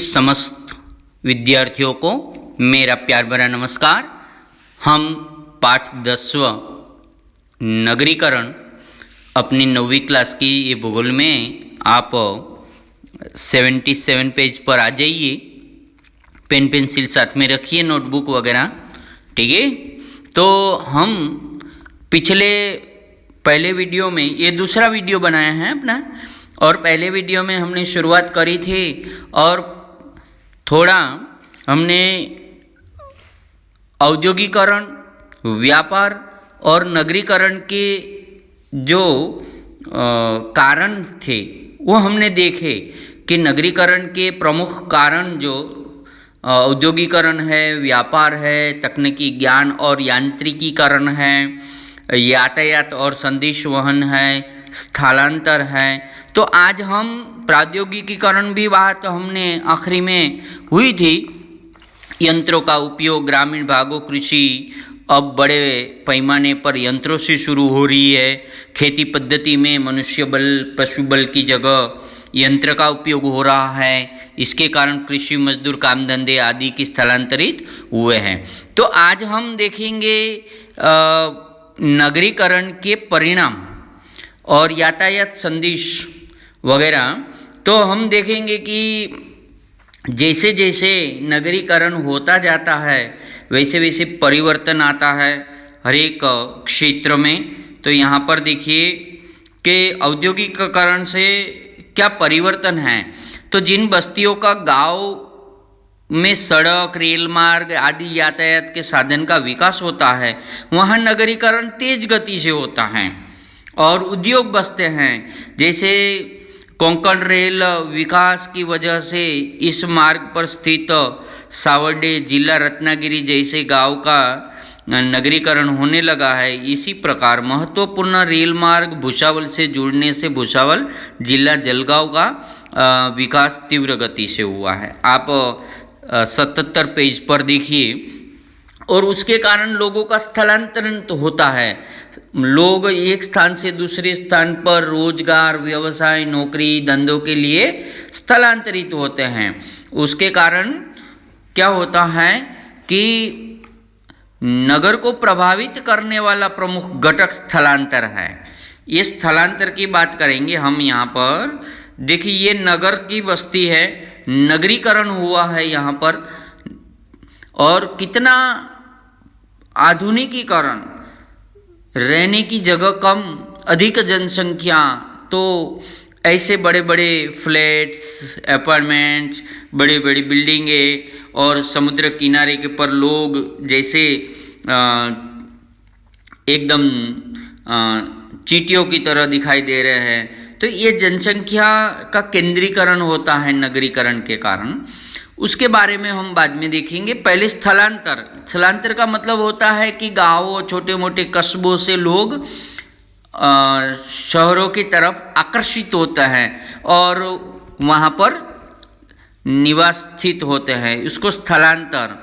समस्त विद्यार्थियों को मेरा प्यार भरा नमस्कार। हम पाठ 10वां नगरीकरण अपनी 9वीं क्लास की ये भूगोल में आप 77 पेज पर आ जाइए। पेन पेंसिल साथ में रखिए, नोटबुक वगैरह, ठीक है। तो हम पहले वीडियो में, ये दूसरा वीडियो बनाया है अपना, और पहले वीडियो में हमने शुरुआत करी थी और थोड़ा हमने औद्योगिकरण, व्यापार और नगरीकरण के जो कारण थे वो हमने देखे कि नगरीकरण के प्रमुख कारण जो औद्योगिकरण है, व्यापार है, तकनीकी ज्ञान और यांत्रिकीकरण है, यातायात और संदेश वहन है, स्थलांतर है। तो आज हम प्रौद्योगिकीकरण भी बात हमने आखिरी में हुई थी। यंत्रों का उपयोग ग्रामीण भागों, कृषि अब बड़े पैमाने पर यंत्रों से शुरू हो रही है। खेती पद्धति में मनुष्य बल, पशु बल की जगह यंत्र का उपयोग हो रहा है। इसके कारण कृषि मजदूर, काम धंधे आदि की स्थलांतरित हुए हैं। तो आज हम देखेंगे नगरीकरण के परिणाम और यातायात संदेश वगैरह। तो हम देखेंगे कि जैसे जैसे नगरीकरण होता जाता है वैसे वैसे परिवर्तन आता है हर एक क्षेत्र में। तो यहाँ पर देखिए कि औद्योगिकीकरण से क्या परिवर्तन है। तो जिन बस्तियों का गांव में सड़क, रेल मार्ग आदि यातायात के साधन का विकास होता है, वहाँ नगरीकरण तेज गति से होता है और उद्योग बसते हैं। जैसे कोंकण रेल विकास की वजह से इस मार्ग पर स्थित सावर्डे, जिला रत्नागिरी जैसे गांव का नगरीकरण होने लगा है। इसी प्रकार महत्वपूर्ण रेल मार्ग भुसावल से जुड़ने से भुसावल जिला जलगांव का विकास तीव्र गति से हुआ है। आप 77 पेज पर देखिए। और उसके कारण लोगों का स्थलांतरण तो होता है। लोग एक स्थान से दूसरे स्थान पर रोजगार, व्यवसाय, नौकरी, धंधों के लिए स्थलांतरित होते हैं। उसके कारण क्या होता है कि नगर को प्रभावित करने वाला प्रमुख घटक स्थलांतर है। ये स्थलांतर की बात करेंगे हम यहाँ पर। देखिए, ये नगर की बस्ती है, नगरीकरण हुआ है यहाँ पर, और कितना आधुनिकीकरण, रहने की जगह कम, अधिक जनसंख्या। तो ऐसे बड़े बड़े फ्लैट्स, अपार्टमेंट्स, बड़ी बड़ी बिल्डिंगें और समुद्र किनारे के पर लोग जैसे एकदम चींटियों की तरह दिखाई दे रहे हैं। तो ये जनसंख्या का केंद्रीकरण होता है नगरीकरण के कारण। उसके बारे में हम बाद में देखेंगे। पहले स्थलांतर का मतलब होता है कि गांवों, छोटे मोटे कस्बों से लोग शहरों की तरफ आकर्षित होते हैं और वहाँ पर निवास स्थित होते हैं। इसको स्थलांतर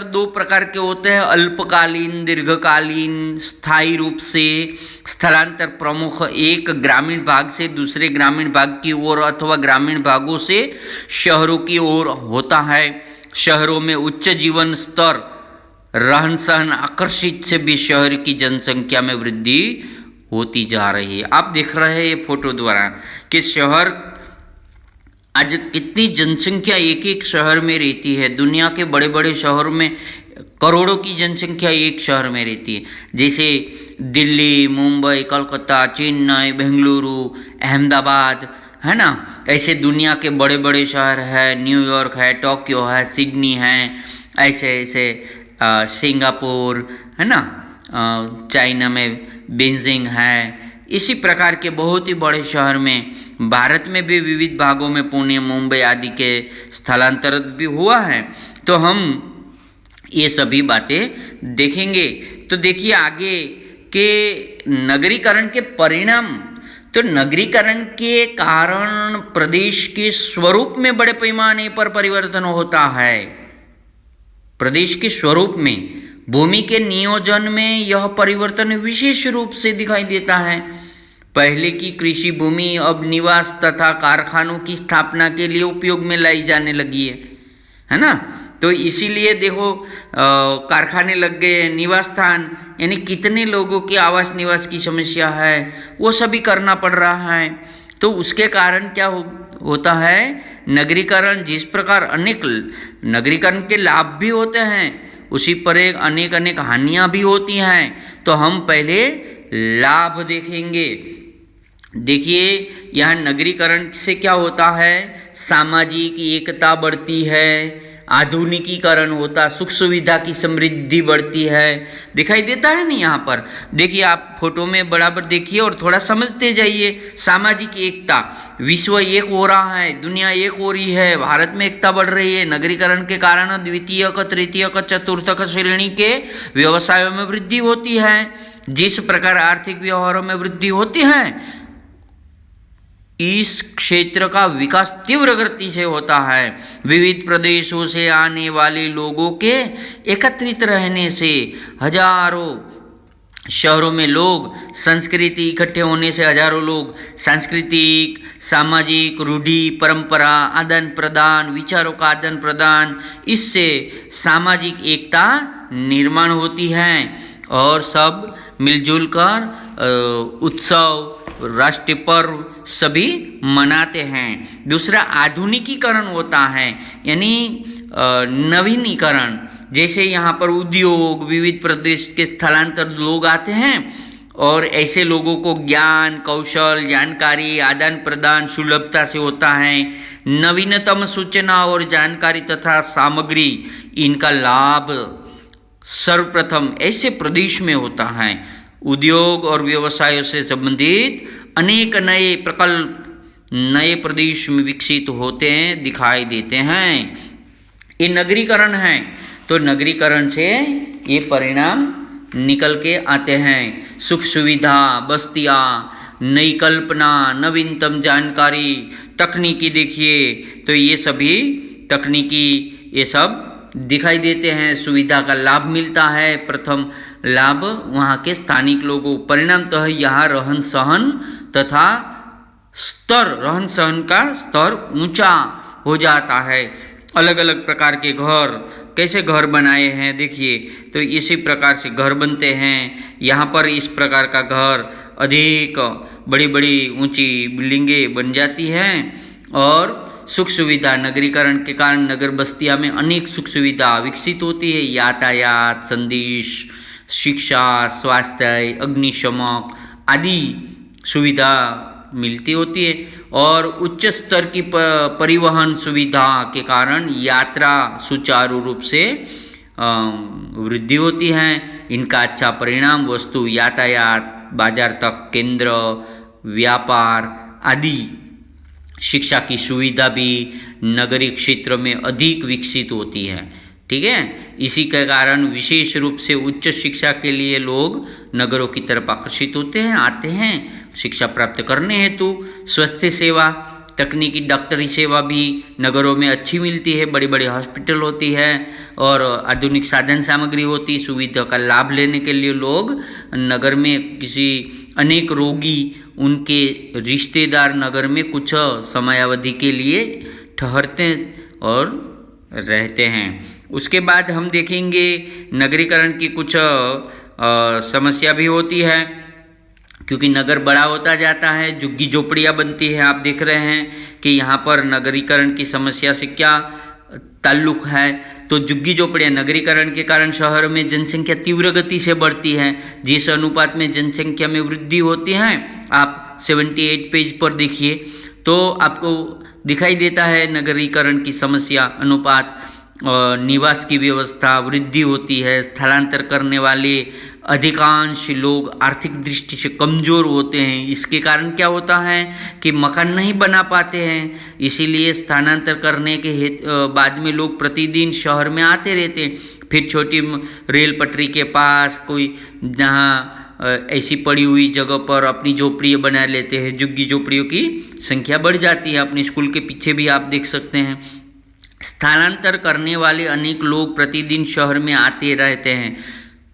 दो प्रकार के होते हैं, अल्पकालीन, दीर्घकालीन। स्थायी रूप से स्थलांतर प्रमुख एक ग्रामीण भाग से दूसरे ग्रामीण भाग की ओर अथवा ग्रामीण भागों से शहरों की ओर होता है। शहरों में उच्च जीवन स्तर, रहन सहन आकर्षित से भी शहर की जनसंख्या में वृद्धि होती जा रही है। आप देख रहे हैं ये फोटो द्वारा कि शहर आज कितनी जनसंख्या एक एक शहर में रहती है। दुनिया के बड़े बड़े शहरों में करोड़ों की जनसंख्या एक शहर में रहती है। जैसे दिल्ली, मुंबई, कलकत्ता, चेन्नई, बेंगलुरु, अहमदाबाद, है ना। ऐसे दुनिया के बड़े बड़े शहर है, न्यूयॉर्क है, टोक्यो है, सिडनी है, ऐसे ऐसे सिंगापुर, है ना, चाइना में बीजिंग है। इसी प्रकार के बहुत ही बड़े शहर में भारत में भी विविध भागों में पुणे, मुंबई आदि के स्थलांतर भी हुआ है। तो हम ये सभी बातें देखेंगे। तो देखिए आगे के नगरीकरण के परिणाम। तो नगरीकरण के कारण प्रदेश के स्वरूप में बड़े पैमाने पर परिवर्तन होता है। प्रदेश के स्वरूप में, भूमि के नियोजन में यह परिवर्तन विशेष रूप से दिखाई देता है। पहले की कृषि भूमि अब निवास तथा कारखानों की स्थापना के लिए उपयोग में लाई जाने लगी है ना। तो इसीलिए देखो कारखाने लग गए, निवास स्थान, यानी कितने लोगों की आवास निवास की समस्या है वो सभी करना पड़ रहा है। तो उसके कारण क्या होता है, नगरीकरण जिस प्रकार अनेक नगरीकरण के लाभ भी होते हैं उसी पर एक अनेक अनेक हानियां भी होती हैं। तो हम पहले लाभ देखेंगे। देखिए यहाँ नगरीकरण से क्या होता है, सामाजिक एकता बढ़ती है, आधुनिकीकरण होता, सुख सुविधा की समृद्धि बढ़ती है, दिखाई देता है ना यहाँ पर। देखिए आप फोटो में बराबर देखिए और थोड़ा समझते जाइए। सामाजिक एकता, विश्व एक हो रहा है, दुनिया एक हो रही है, भारत में एकता बढ़ रही है। नगरीकरण के कारण द्वितीयक, तृतीयक, चतुर्थक श्रेणी के व्यवसायों में वृद्धि होती है। जिस प्रकार आर्थिक व्यवहारों में वृद्धि होती है, इस क्षेत्र का विकास तीव्र गति से होता है। विविध प्रदेशों से आने वाले लोगों के एकत्रित रहने से हजारों शहरों में लोग, संस्कृति इकट्ठे होने से हजारों लोग सांस्कृतिक, सामाजिक रूढ़ि, परंपरा, आदान प्रदान, विचारों का आदान प्रदान, इससे सामाजिक एकता निर्माण होती है और सब मिलजुल कर उत्सव, राष्ट्रीय पर्व सभी मनाते हैं। दूसरा आधुनिकीकरण होता है, यानी नवीनीकरण। जैसे यहाँ पर उद्योग, विविध प्रदेश के स्थलांतर लोग आते हैं और ऐसे लोगों को ज्ञान, कौशल, जानकारी, आदान प्रदान सुलभता से होता है। नवीनतम सूचना और जानकारी तथा सामग्री, इनका लाभ सर्वप्रथम ऐसे प्रदेश में होता है। उद्योग और व्यवसायों से संबंधित अनेक नए प्रकल्प नए प्रदेश में विकसित होते हैं, दिखाई देते हैं। ये नगरीकरण है। तो नगरीकरण से ये परिणाम निकल के आते हैं। सुख सुविधा, बस्तियाँ, नई कल्पना, नवीनतम जानकारी, तकनीकी, देखिए तो ये सभी तकनीकी ये सब दिखाई देते हैं। सुविधा का लाभ मिलता है। प्रथम लाभ वहाँ के स्थानिक लोगों, परिणाम तो है यहाँ रहन सहन तथा स्तर, रहन सहन का स्तर ऊंचा हो जाता है। अलग अलग प्रकार के घर, कैसे घर बनाए हैं देखिए, तो इसी प्रकार से घर बनते हैं। यहाँ पर इस प्रकार का घर, अधिक बड़ी बड़ी ऊंची बिल्डिंगें बन जाती हैं। और सुख सुविधा, नगरीकरण के कारण नगर बस्तियां में अनेक सुख सुविधा विकसित होती है। यातायात, संदेश, शिक्षा, स्वास्थ्य, अग्निशमक आदि सुविधा मिलती होती है। और उच्च स्तर की परिवहन सुविधा के कारण यात्रा सुचारू रूप से वृद्धि होती है। इनका अच्छा परिणाम वस्तु यातायात, बाजार तक केंद्र, व्यापार आदि, शिक्षा की सुविधा भी नगरीय क्षेत्र में अधिक विकसित होती है। ठीक है, इसी के कारण विशेष रूप से उच्च शिक्षा के लिए लोग नगरों की तरफ आकर्षित होते हैं, आते हैं शिक्षा प्राप्त करने हेतु। स्वास्थ्य सेवा, तकनीकी डॉक्टरी सेवा भी नगरों में अच्छी मिलती है। बड़ी बड़ी हॉस्पिटल होती है और आधुनिक साधन सामग्री होती। सुविधा का लाभ लेने के लिए लोग नगर में किसी अनेक रोगी, उनके रिश्तेदार नगर में कुछ समयावधि के लिए ठहरते और रहते हैं। उसके बाद हम देखेंगे नगरीकरण की कुछ समस्या भी होती है, क्योंकि नगर बड़ा होता जाता है, झुग्गी झोपड़ियाँ बनती है। आप देख रहे हैं कि यहाँ पर नगरीकरण की समस्या से क्या ताल्लुक है। तो झुग्गी झोपड़ियाँ, नगरीकरण के कारण शहर में जनसंख्या तीव्र गति से बढ़ती है। जिस अनुपात में जनसंख्या में वृद्धि होती है, आप 78 पेज पर देखिए तो आपको दिखाई देता है नगरीकरण की समस्या, अनुपात, निवास की व्यवस्था, वृद्धि होती है। स्थलांतर करने वाले अधिकांश लोग आर्थिक दृष्टि से कमज़ोर होते हैं। इसके कारण क्या होता है कि मकान नहीं बना पाते हैं, इसीलिए स्थानांतर करने के बाद में लोग प्रतिदिन शहर में आते रहते हैं। फिर छोटी रेल पटरी के पास कोई जहाँ ऐसी पड़ी हुई जगह पर अपनी झोपड़ियाँ बना लेते हैं। झुग्गी झोपड़ियों की संख्या बढ़ जाती है। अपने स्कूल के पीछे भी आप देख सकते हैं। स्थानांतर करने वाले अनेक लोग प्रतिदिन शहर में आते रहते हैं,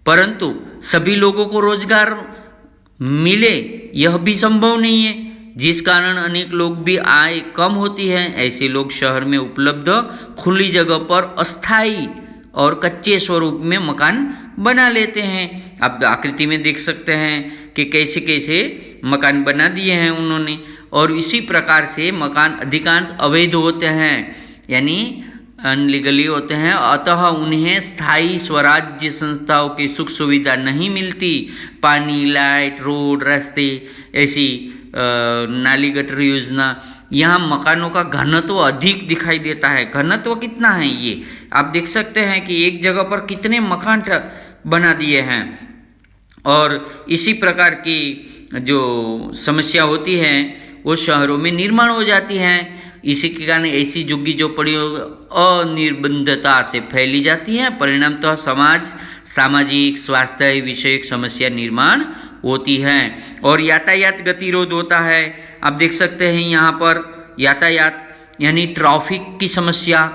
परंतु सभी लोगों को रोजगार मिले यह भी संभव नहीं है, जिस कारण अनेक लोग भी आय कम होती है। ऐसे लोग शहर में उपलब्ध खुली जगह पर अस्थायी और कच्चे स्वरूप में मकान बना लेते हैं। आप आकृति में देख सकते हैं कि कैसे कैसे मकान बना दिए हैं उन्होंने। और इसी प्रकार से मकान अधिकांश अवैध होते हैं, यानी अनलीगली होते हैं, अतः उन्हें स्थायी स्वराज्य संस्थाओं की सुख सुविधा नहीं मिलती। पानी, लाइट, रोड, रास्ते, ऐसी नाली गटर योजना, यहाँ मकानों का घनत्व अधिक दिखाई देता है। घनत्व कितना है ये आप देख सकते हैं कि एक जगह पर कितने मकान बना दिए हैं। और इसी प्रकार की जो समस्या होती है वो शहरों में निर्माण हो जाती हैं। इसी के कारण ऐसी झुग्गी झोपड़ी अनिर्बंधता से फैली जाती है। परिणामतः सामाजिक स्वास्थ्य विषयक समस्या निर्माण होती है। और यातायात गतिरोध होता है। आप देख सकते हैं यहाँ पर यातायात यानी ट्रैफिक की समस्या।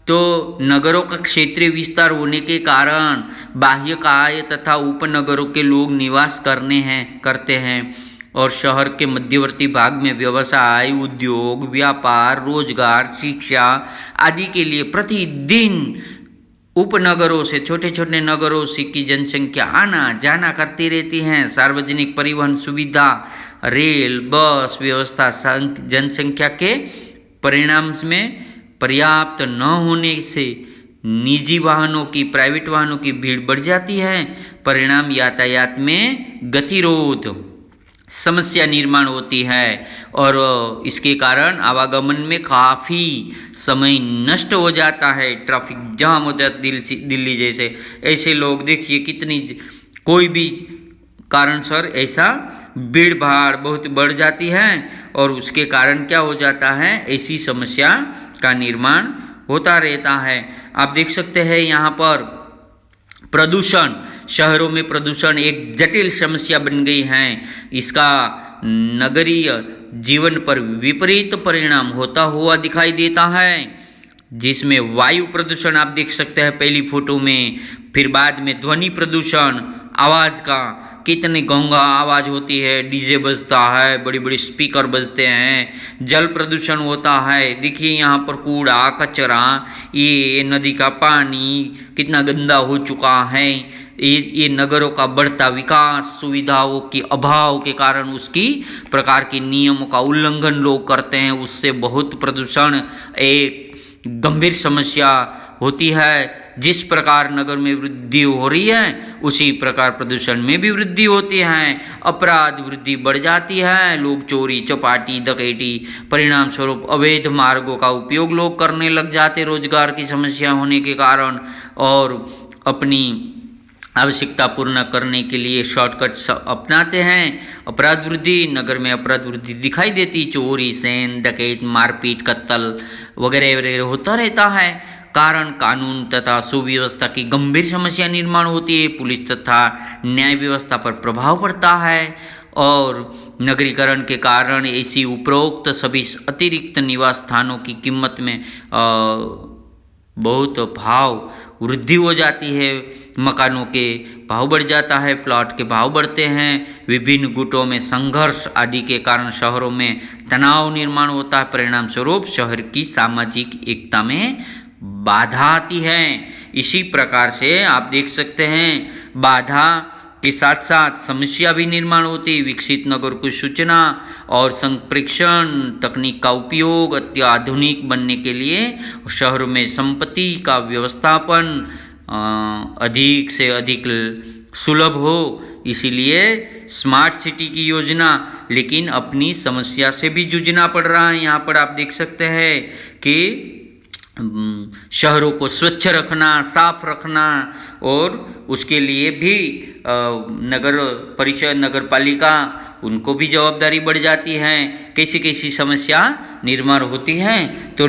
तो नगरों का क्षेत्रीय विस्तार होने के कारण बाह्यकाय तथा उपनगरों के लोग निवास करते हैं और शहर के मध्यवर्ती भाग में व्यवसाय, उद्योग, व्यापार, रोजगार, शिक्षा आदि के लिए प्रतिदिन उपनगरों से, छोटे छोटे नगरों से की जनसंख्या आना जाना करती रहती हैं। सार्वजनिक परिवहन सुविधा, रेल, बस व्यवस्था जनसंख्या के परिणाम में पर्याप्त न होने से निजी वाहनों की, प्राइवेट वाहनों की भीड़ बढ़ जाती है। परिणाम यातायात में गतिरोध समस्या निर्माण होती है और इसके कारण आवागमन में काफ़ी समय नष्ट हो जाता है। ट्रैफिक जाम हो जाता, दिल्ली जैसे ऐसे लोग देखिए कितनी कोई भी कारणसर ऐसा भीड़ भाड़ बहुत बढ़ जाती है और उसके कारण क्या हो जाता है, ऐसी समस्या का निर्माण होता रहता है। आप देख सकते हैं यहाँ पर प्रदूषण, शहरों में प्रदूषण एक जटिल समस्या बन गई है। इसका नगरीय जीवन पर विपरीत परिणाम होता हुआ दिखाई देता है, जिसमें वायु प्रदूषण आप देख सकते हैं पहली फोटो में। फिर बाद में ध्वनि प्रदूषण, आवाज़ का कितनी गंगा आवाज़ होती है, डीजे बजता है, बड़ी बड़ी स्पीकर बजते हैं। जल प्रदूषण होता है, देखिए यहाँ पर कूड़ा कचरा, ये नदी का पानी कितना गंदा हो चुका है। ये नगरों का बढ़ता विकास, सुविधाओं की अभाव के कारण उसकी प्रकार के नियमों का उल्लंघन लोग करते हैं, उससे बहुत प्रदूषण एक गंभीर समस्या होती है। जिस प्रकार नगर में वृद्धि हो रही है उसी प्रकार प्रदूषण में भी वृद्धि होती है। अपराध वृद्धि बढ़ जाती है, लोग चोरी चपाटी डकैती, परिणाम स्वरूप अवैध मार्गों का उपयोग लोग करने लग जाते रोजगार की समस्या होने के कारण, और अपनी आवश्यकता पूर्ण करने के लिए शॉर्टकट अपनाते हैं। अपराध वृद्धि, नगर में अपराध वृद्धि दिखाई देती, चोरी, सेंध, डकैत, मारपीट, कत्ल वगैरह वगैरह होता रहता है। कारण कानून तथा सुव्यवस्था की गंभीर समस्या निर्माण होती है। पुलिस तथा न्याय व्यवस्था पर प्रभाव पड़ता है और नगरीकरण के कारण ऐसी उपरोक्त सभी अतिरिक्त निवास स्थानों की कीमत में बहुत भाव वृद्धि हो जाती है। मकानों के भाव बढ़ जाता है, प्लॉट के भाव बढ़ते हैं, विभिन्न गुटों में संघर्ष आदि के कारण शहरों में तनाव निर्माण होता है। परिणाम स्वरूप शहर की सामाजिक एकता में बाधा आती है। इसी प्रकार से आप देख सकते हैं बाधा के साथ साथ समस्या भी निर्माण होती। विकसित नगर की सूचना और संप्रेषण तकनीक का उपयोग अत्याधुनिक बनने के लिए शहरों में संपत्ति का व्यवस्थापन अधिक से अधिक सुलभ हो, इसीलिए स्मार्ट सिटी की योजना, लेकिन अपनी समस्या से भी जूझना पड़ रहा है। यहाँ पर आप देख सकते हैं कि शहरों को स्वच्छ रखना, साफ रखना और उसके लिए भी नगर परिषद, नगर पालिका, उनको भी जवाबदारी बढ़ जाती है। कैसी कैसी समस्या निर्माण होती हैं तो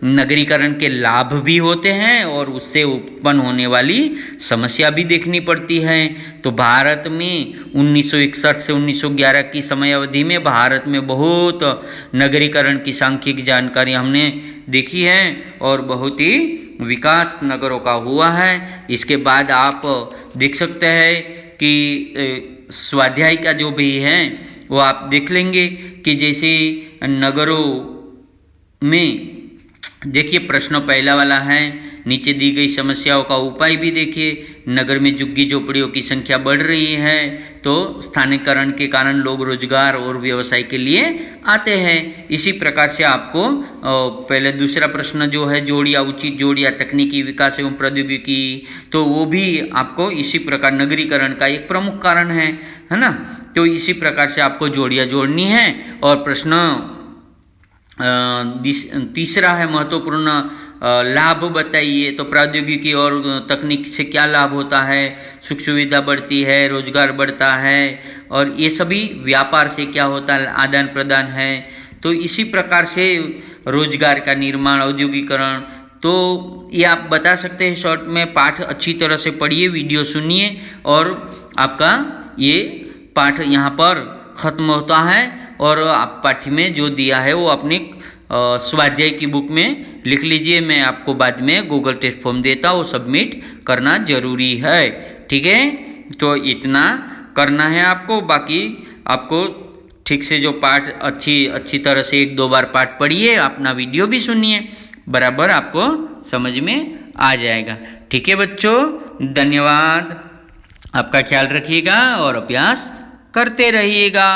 नगरीकरण के लाभ भी होते हैं और उससे उत्पन्न होने वाली समस्या भी देखनी पड़ती है। तो भारत में 1961 से 1911 की समय अवधि में भारत में बहुत नगरीकरण की सांख्यिक जानकारी हमने देखी है और बहुत ही विकास नगरों का हुआ है। इसके बाद आप देख सकते हैं कि स्वाध्याय का जो भी है वो आप देख लेंगे कि जैसे नगरों में देखिए प्रश्न पहला वाला है, नीचे दी गई समस्याओं का उपाय भी देखिए। नगर में झुग्गी झोपड़ियों की संख्या बढ़ रही है तो स्थानीयकरण के कारण लोग रोजगार और व्यवसाय के लिए आते हैं। इसी प्रकार से आपको पहले दूसरा प्रश्न जो है जोड़िया, उचित जोड़िया, तकनीकी विकास एवं प्रौद्योगिकी, तो वो भी आपको इसी प्रकार नगरीकरण का एक प्रमुख कारण है ना। तो इसी प्रकार से आपको जोड़िया जोड़नी है। और प्रश्न तीसरा है महत्वपूर्ण लाभ बताइए। तो प्रौद्योगिकी और तकनीक से क्या लाभ होता है? सुख सुविधा बढ़ती है, रोजगार बढ़ता है, और ये सभी व्यापार से क्या होता है? आदान प्रदान है। तो इसी प्रकार से रोजगार का निर्माण, औद्योगिकरण, तो ये आप बता सकते हैं शॉर्ट में। पाठ अच्छी तरह से पढ़िए, वीडियो सुनिए, और आपका ये पाठ यहाँ पर खत्म होता है। और आप पाठ्य में जो दिया है वो अपनी स्वाध्याय की बुक में लिख लीजिए। मैं आपको बाद में गूगल टेस्ट फॉर्म देता हूँ, सबमिट करना जरूरी है, ठीक है। तो इतना करना है आपको। बाकी आपको ठीक से जो पाठ अच्छी तरह से 1-2 बार पाठ पढ़िए, अपना वीडियो भी सुनिए, बराबर आपको समझ में आ जाएगा, ठीक है बच्चों। धन्यवाद, आपका ख्याल रखिएगा और अभ्यास करते रहिएगा।